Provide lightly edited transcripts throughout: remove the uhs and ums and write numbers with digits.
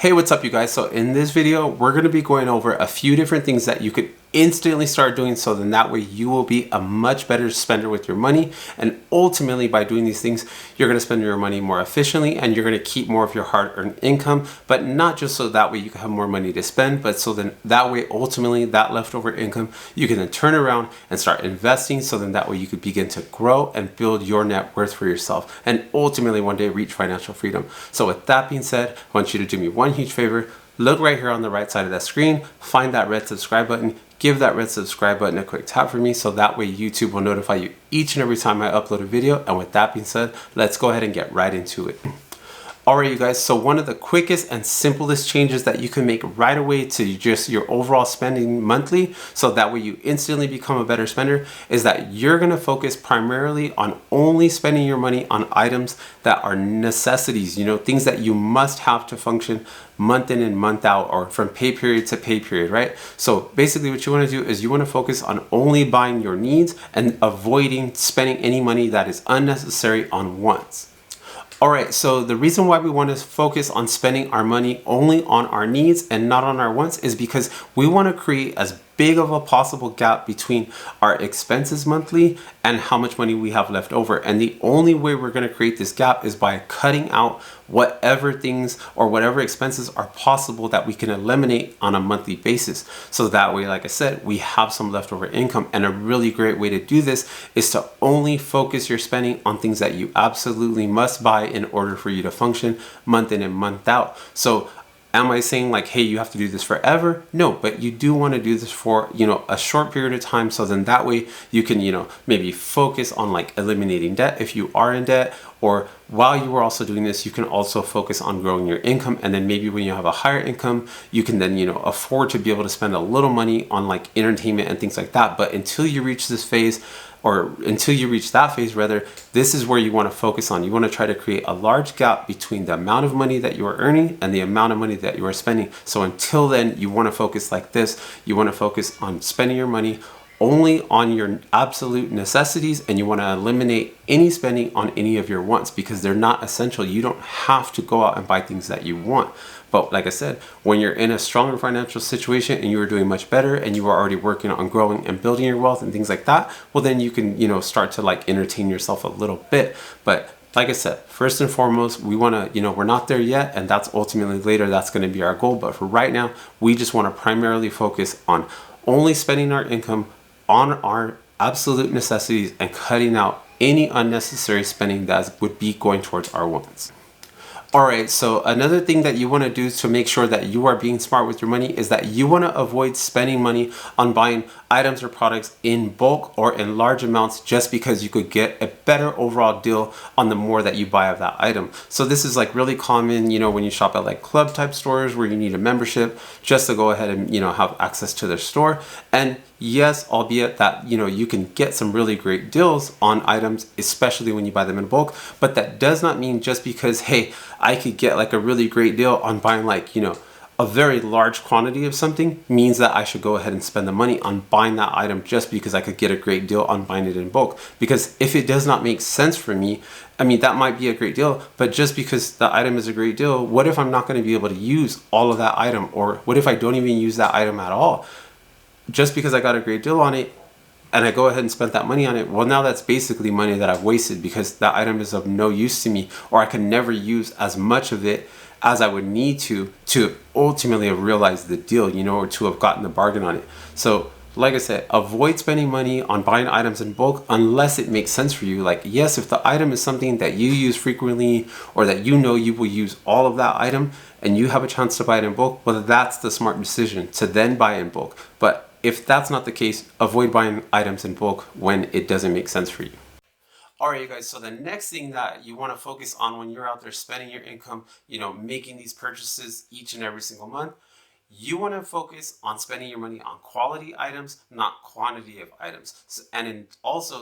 Hey, what's up you guys? So in this video, we're going to be going over a few different things that you could instantly start doing, so then that way you will be a much better spender with your money. And ultimately by doing these things, you're going to spend your money more efficiently and you're going to keep more of your hard-earned income, but not just so that way you can have more money to spend, but so then that way ultimately that leftover income you can then turn around and start investing, so then that way you could begin to grow and build your net worth for yourself and ultimately one day reach financial freedom. So with that being said, I want you to do me one huge favor. Look right here on the right side of that screen, find that red subscribe button, give that red subscribe button a quick tap for me, so that way YouTube will notify you each and every time I upload a video. And with that being said, let's go ahead and get right into it. Alright you guys, so one of the quickest and simplest changes that you can make right away to just your overall spending monthly, so that way you instantly become a better spender, is that you're going to focus primarily on only spending your money on items that are necessities, things that you must have to function month in and month out, or from pay period to pay period, right? So basically what you want to do is you want to focus on only buying your needs and avoiding spending any money that is unnecessary on wants. Alright, so the reason why we want to focus on spending our money only on our needs and not on our wants is because we want to create as big of a possible gap between our expenses monthly and how much money we have left over. And the only way we're going to create this gap is by cutting out whatever things or whatever expenses are possible that we can eliminate on a monthly basis. So that way, like I said, we have some leftover income. And a really great way to do this is to only focus your spending on things that you absolutely must buy in order for you to function month in and month out. So am I saying like, hey, you have to do this forever? No, but you do want to do this for, a short period of time. So then that way you can, maybe focus on like eliminating debt if you are in debt, or while you are also doing this, you can also focus on growing your income. And then maybe when you have a higher income, you can then, afford to be able to spend a little money on like entertainment and things like that. But until you reach this phase, or until you reach that phase rather, this is where you want to focus on. You want to try to create a large gap between the amount of money that you are earning and the amount of money that you are spending. So until then, you want to focus like this. You want to focus on spending your money only on your absolute necessities, and you want to eliminate any spending on any of your wants because they're not essential. You don't have to go out and buy things that you want. But like I said, when you're in a stronger financial situation and you are doing much better and you are already working on growing and building your wealth and things like that, well then you can, start to like entertain yourself a little bit. But like I said, first and foremost, we want to, we're not there yet, and that's ultimately later, that's going to be our goal. But for right now, we just want to primarily focus on only spending our income on our absolute necessities and cutting out any unnecessary spending that would be going towards our wants. Alright, so another thing that you want to do to make sure that you are being smart with your money is that you want to avoid spending money on buying items or products in bulk or in large amounts just because you could get a better overall deal on the more that you buy of that item. So this is like really common, when you shop at like club type stores where you need a membership just to go ahead and, have access to their store. And yes, albeit that, you can get some really great deals on items, especially when you buy them in bulk, but that does not mean just because, hey, I could get like a really great deal on buying like, a very large quantity of something means that I should go ahead and spend the money on buying that item just because I could get a great deal on buying it in bulk. Because if it does not make sense for me, I mean, that might be a great deal, but just because the item is a great deal, what if I'm not going to be able to use all of that item? Or what if I don't even use that item at all? Just because I got a great deal on it and I go ahead and spend that money on it, well, now that's basically money that I've wasted because that item is of no use to me, or I can never use as much of it as I would need to ultimately have realized the deal, or to have gotten the bargain on it. So like I said, avoid spending money on buying items in bulk unless it makes sense for you. Like, yes, if the item is something that you use frequently or that you will use all of that item and you have a chance to buy it in bulk, well, that's the smart decision to then buy in bulk. But if that's not the case, avoid buying items in bulk when it doesn't make sense for you. Alright you guys, so the next thing that you want to focus on when you're out there spending your income, making these purchases each and every single month, you want to focus on spending your money on quality items, not quantity of items. So,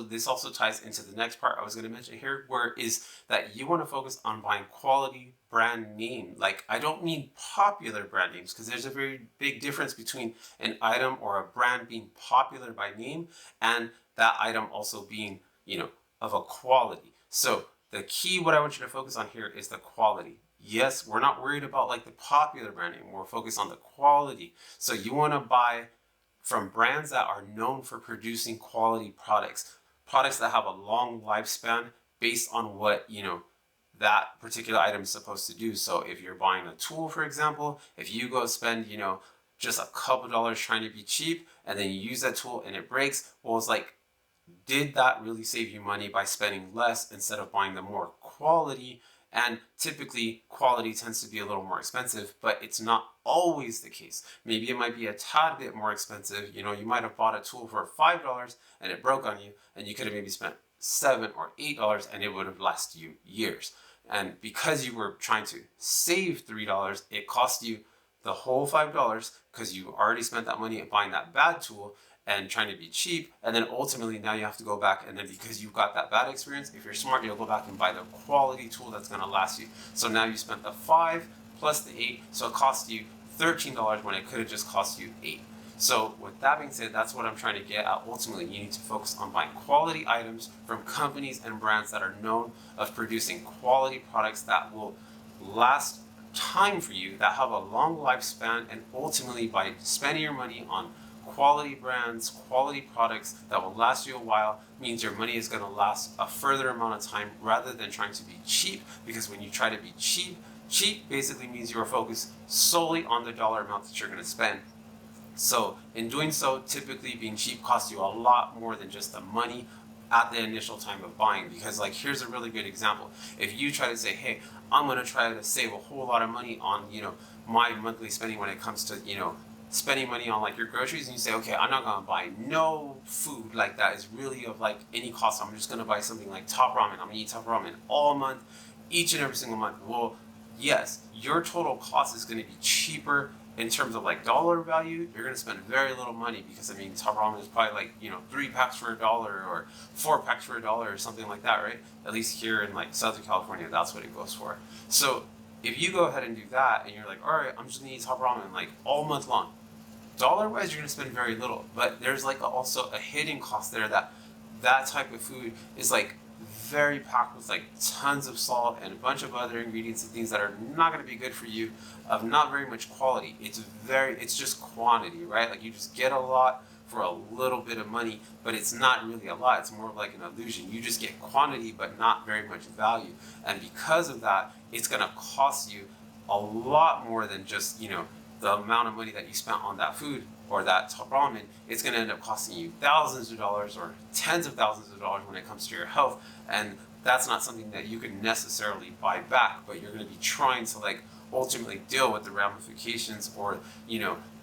this also ties into the next part I was going to mention here, where is that you want to focus on buying quality brand name. Like, I don't mean popular brand names, because there's a very big difference between an item or a brand being popular by name and that item also being, of a quality. So the key, what I want you to focus on here is the quality. Yes, we're not worried about like the popular branding. We're focused on the quality. So you want to buy from brands that are known for producing quality products, products that have a long lifespan based on what, that particular item is supposed to do. So if you're buying a tool, for example, if you go spend, just a couple dollars trying to be cheap and then you use that tool and it breaks, well, it's like, did that really save you money by spending less instead of buying the more quality? And typically quality tends to be a little more expensive, but it's not always the case. Maybe it might be a tad bit more expensive. You might have bought a tool for $5 and it broke on you, and you could have maybe spent $7 or $8 and it would have lasted you years. And because you were trying to save $3, it cost you the whole $5 because you already spent that money buying that bad tool and trying to be cheap. And then ultimately now you have to go back, and then because you've got that bad experience, if you're smart, you'll go back and buy the quality tool that's going to last you. So now you spent the 5 plus the 8, so it cost you $13 when it could have just cost you 8. So with that being said, that's what I'm trying to get at. Ultimately, you need to focus on buying quality items from companies and brands that are known of producing quality products that will last time for you, that have a long lifespan. And ultimately, by spending your money on quality brands, quality products that will last you a while, means your money is going to last a further amount of time rather than trying to be cheap. Because when you try to be cheap basically means you are focused solely on the dollar amount that you're going to spend. So in doing so, typically being cheap costs you a lot more than just the money at the initial time of buying. Because like, here's a really good example. If you try to say, hey, I'm going to try to save a whole lot of money on, my monthly spending when it comes to, spending money on like your groceries, and you say, okay, I'm not going to buy no food like that is really of like any cost. I'm just going to buy something like Top Ramen. I'm going to eat Top Ramen all month, each and every single month. Well, yes, your total cost is going to be cheaper in terms of like dollar value. You're going to spend very little money because Top Ramen is probably like 3 packs for $1 or 4 packs for $1 or something like that, right? At least here in like Southern California, that's what it goes for. So if you go ahead and do that and you're like, all right, I'm just going to eat Top Ramen like all month long, dollar wise you're going to spend very little. But there's like also a hidden cost there, that type of food is like very packed with like tons of salt and a bunch of other ingredients and things that are not going to be good for you, of not very much quality. It's just quantity, right? Like you just get a lot for a little bit of money, but it's not really a lot. It's more like an illusion. You just get quantity but not very much value. And because of that, it's going to cost you a lot more than just, the amount of money that you spent on that food or that Top Ramen. It's going to end up costing you thousands of dollars or tens of thousands of dollars when it comes to your health. And that's not something that you can necessarily buy back, but you're going to be trying to like ultimately deal with the ramifications or,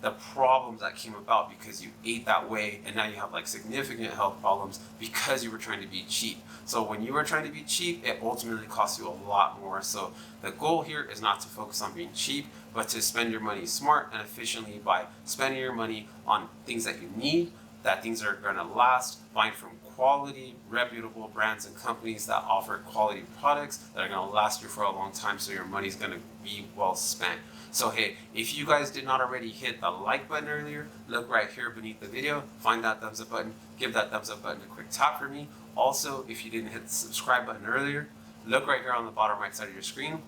the problems that came about because you ate that way, and now you have like significant health problems because you were trying to be cheap. So when you were trying to be cheap, it ultimately costs you a lot more. So the goal here is not to focus on being cheap, but to spend your money smart and efficiently by spending your money on things that you need, that things are going to last, buying from quality, reputable brands and companies that offer quality products that are going to last you for a long time, so your money's going to be well spent. So hey, if you guys did not already hit the like button earlier, look right here beneath the video, find that thumbs up button, give that thumbs up button a quick tap for me. Also, if you didn't hit the subscribe button earlier, look right here on the bottom right side of your screen,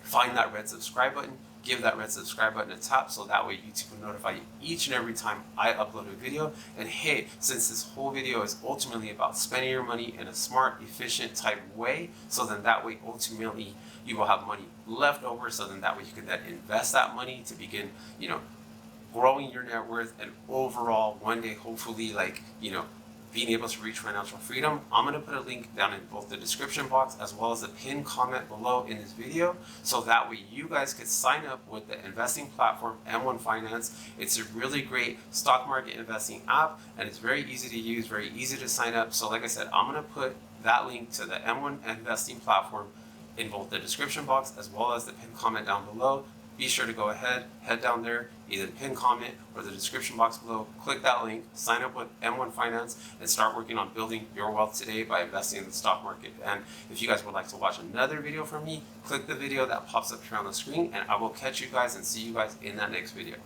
find that red subscribe button, give that red subscribe button a tap so that way YouTube will notify you each and every time I upload a video. And hey, since this whole video is ultimately about spending your money in a smart, efficient type way, so then that way ultimately you will have money left over, so then that way you can then invest that money to begin, growing your net worth, and overall one day hopefully being able to reach financial freedom. I'm going to put a link down in both the description box as well as the pinned comment below in this video, so that way you guys could sign up with the investing platform M1 Finance. It's a really great stock market investing app, and it's very easy to use, very easy to sign up. So like I said, I'm going to put that link to the M1 investing platform in both the description box as well as the pinned comment down below. Be sure to go ahead, head down there, either the pinned comment or the description box below, click that link, sign up with M1 Finance, and start working on building your wealth today by investing in the stock market. And if you guys would like to watch another video from me, click the video that pops up here on the screen, and I will catch you guys and see you guys in that next video.